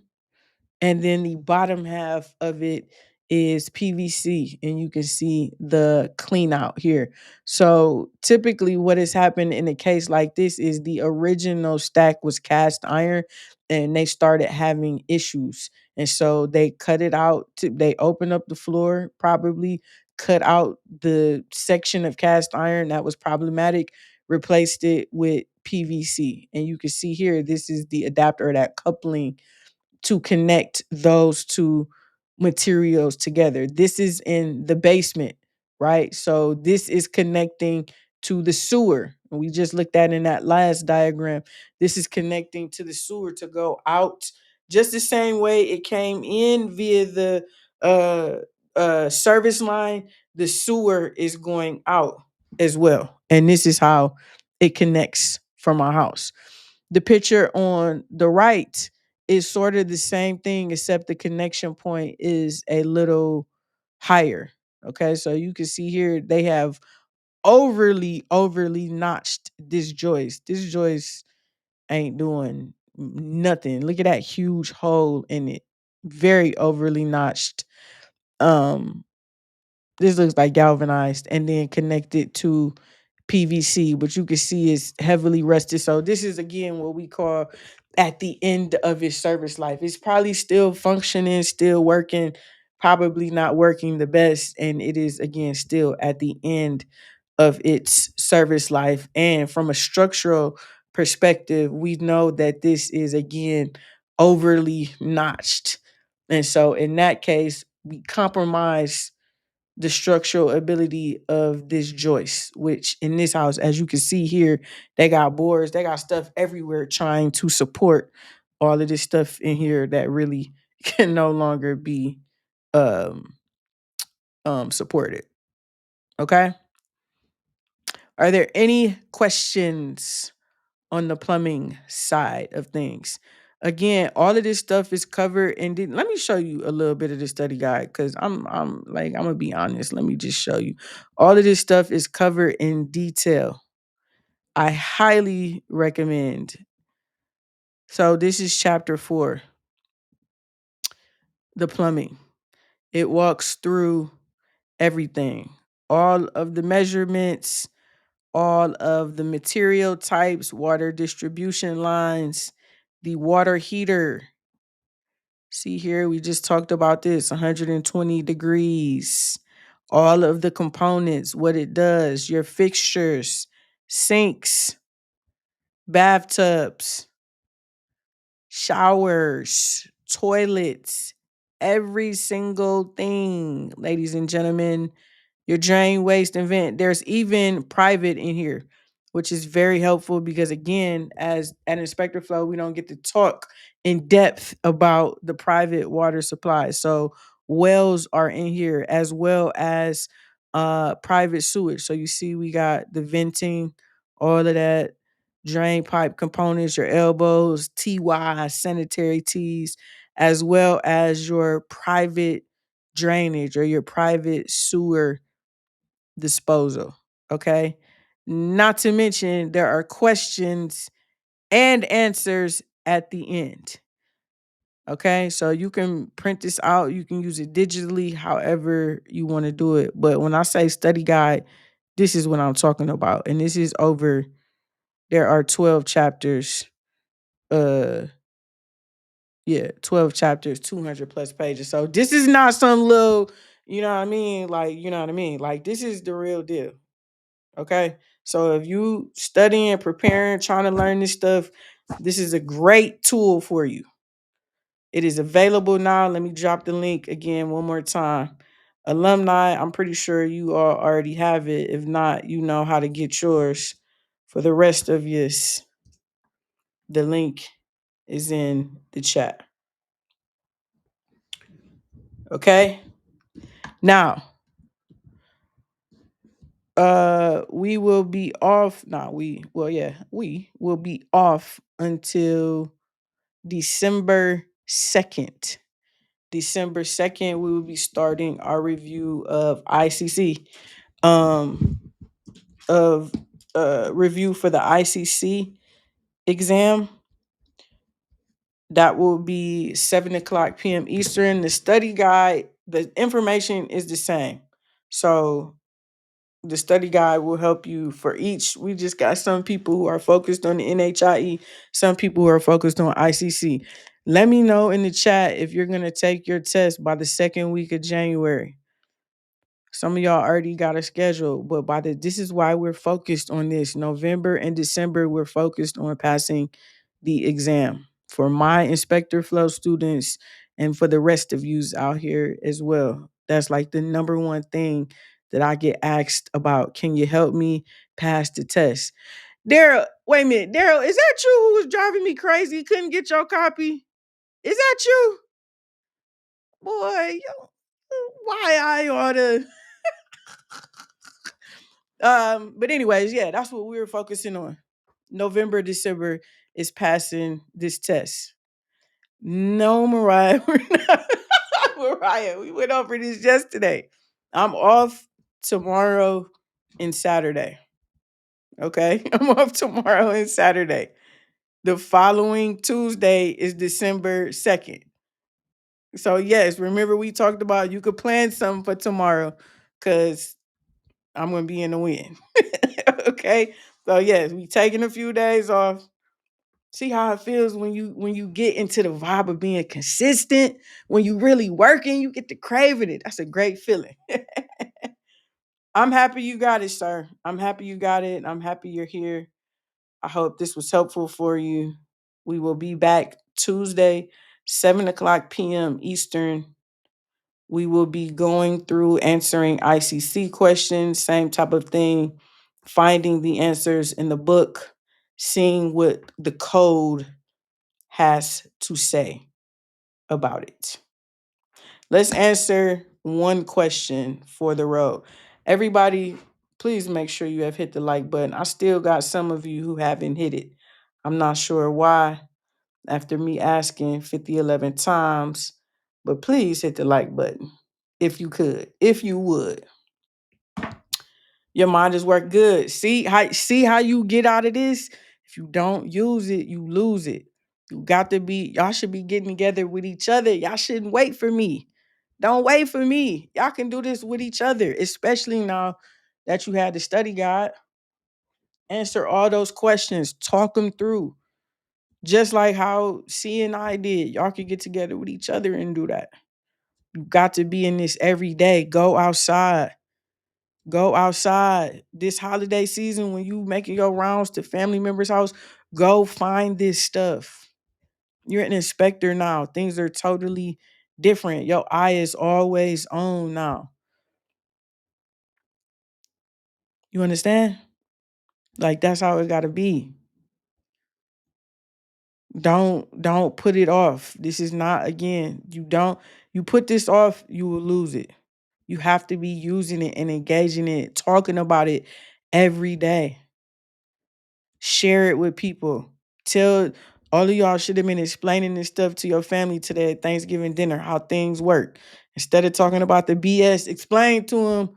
and then the bottom half of it is PVC, and you can see the clean out here. So typically what has happened in a case like this is the original stack was cast iron and they started having issues. And so they cut it out they opened up the floor, probably cut out the section of cast iron that was problematic, replaced it with PVC. And you can see here, this is the adapter, that coupling to connect those two materials together. This is in the basement, right? So this is connecting to the sewer. We just looked at in that last diagram. This is connecting to the sewer to go out just the same way it came in via the uh service line. The sewer is going out as well. And this is how it connects from our house. The picture on the right is sort of the same thing, except the connection point is a little higher. Okay, so you can see here they have overly notched this joist. This joist ain't doing nothing. Look at that huge hole in it. Very overly notched. Um, this looks like galvanized and then connected to PVC, but you can see it's heavily rusted. So this is again what we call at the end of its service life. It's probably still functioning, still working, probably not working the best, and it is again still at the end of its service life. And from a structural perspective, we know that this is again overly notched. And so in that case, we compromise the structural ability of this joist, which in this house, as you can see here, they got boards, they got stuff everywhere trying to support all of this stuff in here that really can no longer be um supported. Okay. Are there any questions on the plumbing side of things? Again, all of this stuff is covered and let me show you a little bit of the study guide because I'm like I'm gonna be honest. Let me just show you. All of this stuff is covered in detail. I highly recommend. So this is chapter 4, the plumbing. It walks through everything, all of the measurements, all of the material types, water distribution lines, the water heater. See here, we just talked about this 120 degrees, all of the components, what it does, your fixtures, sinks, bathtubs, showers, toilets, every single thing, ladies and gentlemen. Your drain, waste, and vent. There's even private in here, which is very helpful because, again, as at Inspector Flow, we don't get to talk in depth about the private water supply. So wells are in here as well as private sewage. So you see, we got the venting, all of that, drain pipe components, your elbows, TY, sanitary tees, as well as your private drainage or your private sewer disposal. Okay. Not to mention, there are questions and answers at the end. Okay, so you can print this out, you can use it digitally, however you want to do it. But when I say study guide, this is what I'm talking about. And this is over, there are 12 chapters, uh, yeah, 12 chapters, 200 plus pages. So this is not some little, you know what I mean? Like, you know what I mean? Like, this is the real deal. Okay. So if you studying, preparing, trying to learn this stuff, this is a great tool for you. It is available now. Let me drop the link again one more time. Alumni, I'm pretty sure you all already have it. If not, you know how to get yours. For the rest of this, the link is in the chat. Okay? Now, we will be off. Nah, we will be off until December 2nd. December 2nd, we will be starting our review of ICC. Um of review for the ICC exam. That will be 7 o'clock p.m. Eastern. The study guide, the information is the same. So the study guide will help you for each. We just got some people who are focused on the NHIE, some people who are focused on ICC. Let me know in the chat if you're going to take your test by the second week of January. Some of y'all already got a schedule, but this is why we're focused on this. November and December, we're focused on passing the exam for my inspector flow students and for the rest of yous out here as well. That's like the number one thing that I get asked about. Can you help me pass the test? Daryl, wait a minute. Daryl, is that you who was driving me crazy? Couldn't get your copy? Is that you? Boy, why I oughta. But anyways, yeah, that's what we were focusing on. November, December is passing this test. No, Mariah, we're not. Mariah, we went over this yesterday. I'm off tomorrow and Saturday. Okay, I'm off tomorrow and Saturday. The following Tuesday is December 2nd. So yes, remember we talked about you could plan something for tomorrow because I'm gonna be in the wind. Okay. So yes, we taking a few days off. See how it feels when you get into the vibe of being consistent, when you really working, you get to craving it. That's a great feeling. I'm happy you got it, sir. I'm happy you got it. I'm happy you're here. I hope this was helpful for you. We will be back Tuesday, 7 o'clock p.m. Eastern. We will be going through answering ICC questions, same type of thing, finding the answers in the book, seeing what the code has to say about it. Let's answer one question for the road. Everybody, please make sure you have hit the like button. I still got some of you who haven't hit it. I'm not sure why after me asking 5011 times, but please hit the like button if you could, if you would. Your mind is work good. See how you get out of this? If you don't use it, you lose it. You got to be, y'all should be getting together with each other. Y'all shouldn't wait for me. Don't wait for me. Y'all can do this with each other, especially now that you had the study guide. Answer all those questions, talk them through. Just like how C and I did. Y'all can get together with each other and do that. You got to be in this every day. Go outside. Go outside this holiday season when you making your rounds to family members' house. Go find this stuff. You're an inspector now. Things are totally different. Your eye is always on now. You understand? Like that's how it gotta be. Don't put it off. This is not again. You put this off, you will lose it. You have to be using it and engaging it, talking about it every day. Share it with people. Tell all of y'all should have been explaining this stuff to your family today at Thanksgiving dinner, how things work. Instead of talking about the BS, explain to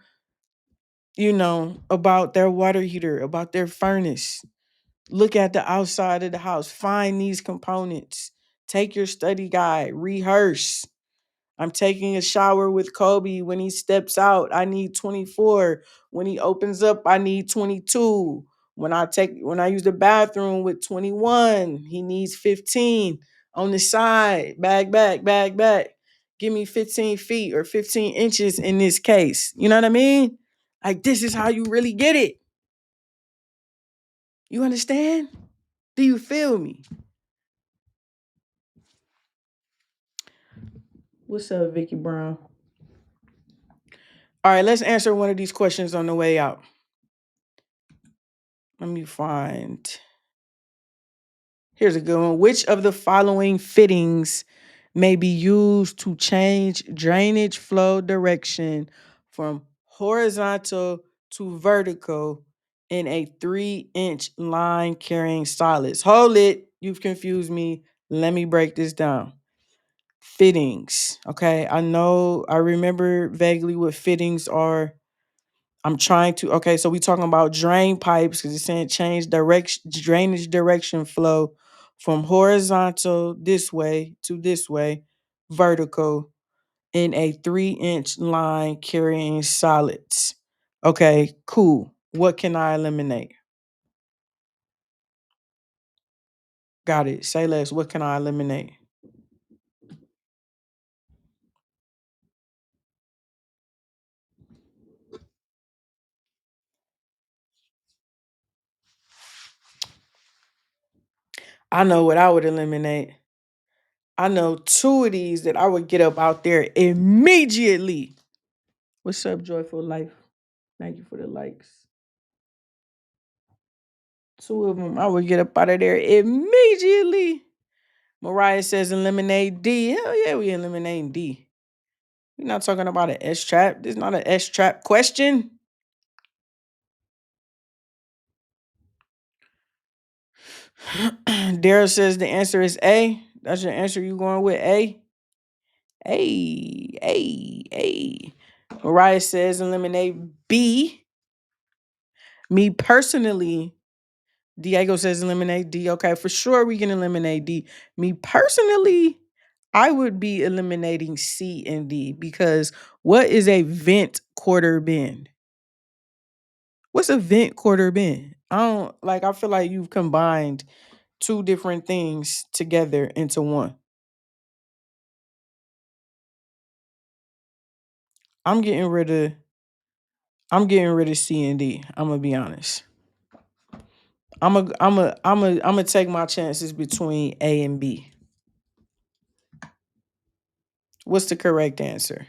them, about their water heater, about their furnace. Look at the outside of the house. Find these components. Take your study guide. Rehearse. I'm taking a shower with Kobe. When he steps out, I need 24. When he opens up, I need 22. When I use the bathroom with 21, he needs 15 on the side. Bag back, bag back. Give me 15 feet or 15 inches in this case. You know what I mean? Like this is how you really get it. You understand? Do you feel me? What's up, Vicky Brown? All right, let's answer one of these questions on the way out. Let me find. Here's a good one. Which of the following fittings may be used to change drainage flow direction from horizontal to vertical in a 3-inch line carrying solids? Hold it. You've confused me. Let me break this down. Fittings. Okay. I remember vaguely what fittings are. I'm trying to, okay, so we talking about drain pipes because it's saying change direction, drainage direction flow from horizontal this way to this way, vertical in a 3-inch line carrying solids. Okay, cool. What can I eliminate? Got it. Say less. What can I eliminate? I know what I would eliminate. I know two of these that I would get up out there immediately. What's up, Joyful Life? Thank you for the likes. Two of them, I would get up out of there immediately. Mariah says eliminate D. Hell yeah, we eliminating D. We're not talking about an S trap. This is not an S trap question. Daryl says the answer is A. That's your answer. You going with A? A. Mariah says eliminate B. Me personally, Diego says eliminate D. Okay, for sure we can eliminate D. Me personally, I would be eliminating C and D because what is a vent quarter bend? What's a vent quarter bend? I don't like I feel like you've combined two different things together into one. I'm getting rid of I'm getting rid of C and D. I'm gonna be honest. I'm gonna take my chances between A and B. What's the correct answer?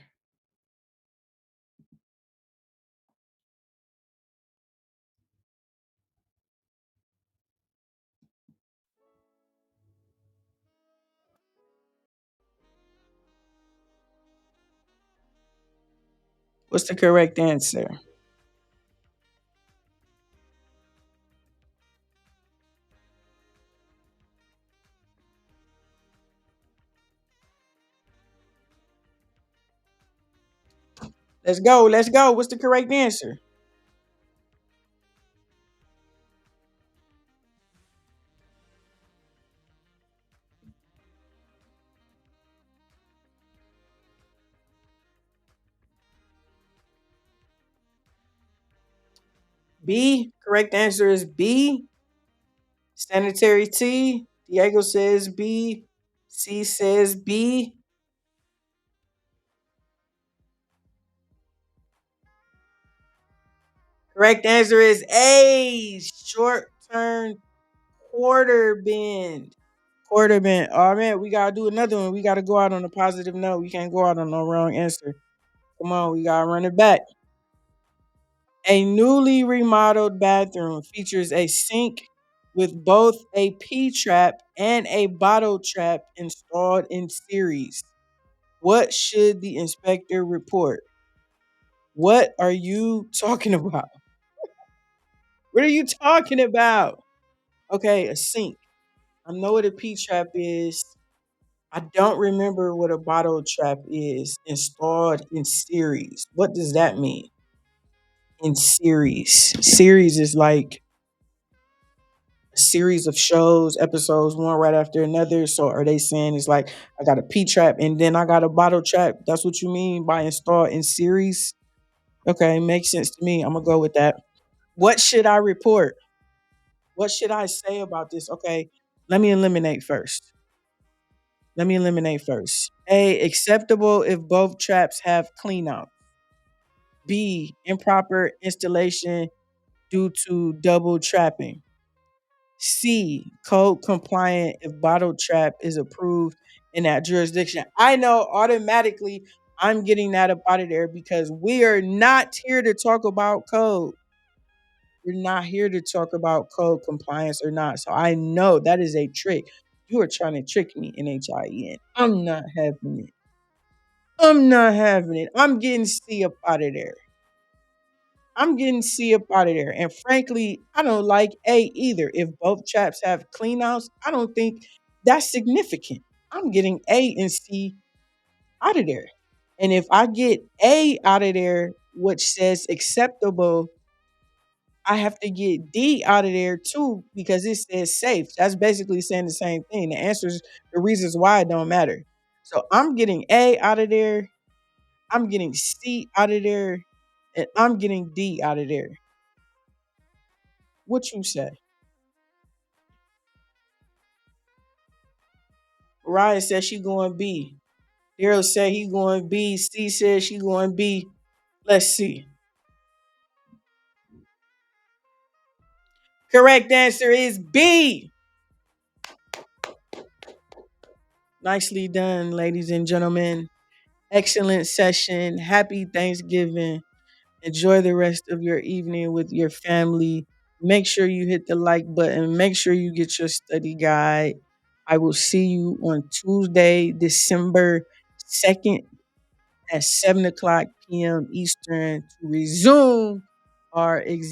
What's the correct answer? Let's go. Let's go. What's the correct answer? B. Correct answer is B. Sanitary T. Diego says B. C says B. Correct answer is A. Short turn quarter bend. Quarter bend. Oh man, we gotta do another one. We gotta go out on a positive note. We can't go out on no wrong answer. Come on, we gotta run it back. A newly remodeled bathroom features a sink with both a P trap and a bottle trap installed in series. What should the inspector report? What are you talking about? What are you talking about? Okay, a sink. I know what a P trap is. I don't remember what a bottle trap is installed in series. What does that mean? In series. Series is like series of shows, episodes, one right after another? So are they saying it's like I got a P trap and then I got a bottle trap? That's what you mean by install in series? Okay, makes sense to me. I'm gonna go with that. What should I report? What should I say about this? Okay, let me eliminate first. Let me eliminate first. A, acceptable if both traps have clean out. B, improper installation due to double trapping. C, code compliant if bottle trap is approved in that jurisdiction. I know automatically I'm getting that up out of there because we are not here to talk about code. We're not here to talk about code compliance or not. So I know that is a trick. You are trying to trick me, NHIE. I'm not having it. I'm not having it. I'm getting C up out of there. I'm getting C up out of there. And frankly, I don't like A either. If both traps have clean outs, I don't think that's significant. I'm getting A and C out of there. And if I get A out of there, which says acceptable, I have to get D out of there too because it says safe. That's basically saying the same thing. The answers, the reasons why it don't matter. So I'm getting A out of there. I'm getting C out of there. And I'm getting D out of there. What you say? Mariah said she going B. Daryl said he going B. C said she going B. Let's see. Correct answer is B. Nicely done, ladies and gentlemen. Excellent session. Happy Thanksgiving. Enjoy the rest of your evening with your family. Make sure you hit the like button. Make sure you get your study guide. I will see you on Tuesday, December 2nd at 7 o'clock p.m. Eastern to resume our exam.